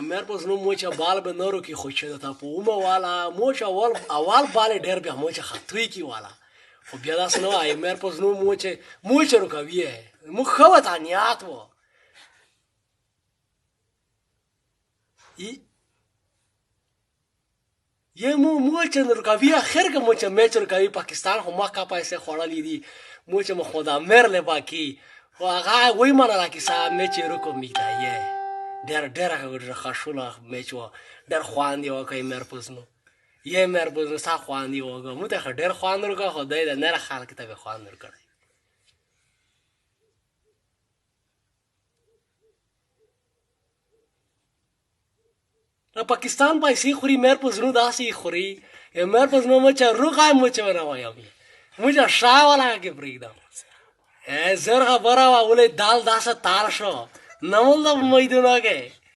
مېر پزنو موچ بال به نورو کې خوشاله تا په اومه والا موچ اول بال ډېر بیا موچ خطوي کی والا خو بیا داس نو آی مېر پزنو موچ رکوي مو خو ته نیات وو ये मोच रुकावी आखिर के मोच मैच रुकावी पाकिस्तान हो मा का पैसे खोड़ली दी मोच म खुदा मेर ले बाकी हो आगा वही माना ला कि सा मैच रुको मिटा ये डर का गुड खशुला मैच वो डर ख्वान दी हो कई मेर पुसनो ये मेर पुसनो सा ख्वान दी होगा मुते डर ख्वान रुका हो दे नरा खाल के तबे ख्वान रुका पाकिस्तान पैसे खुरी मेर पुजनू दासी खुरी ये मेर पुजनू मुझे रुका मुझे बनाया भी मुझे शाह वाला के ब्रीदम ए जर का बरा वाले दाल दासा ताल शो नमल दा मैदुना के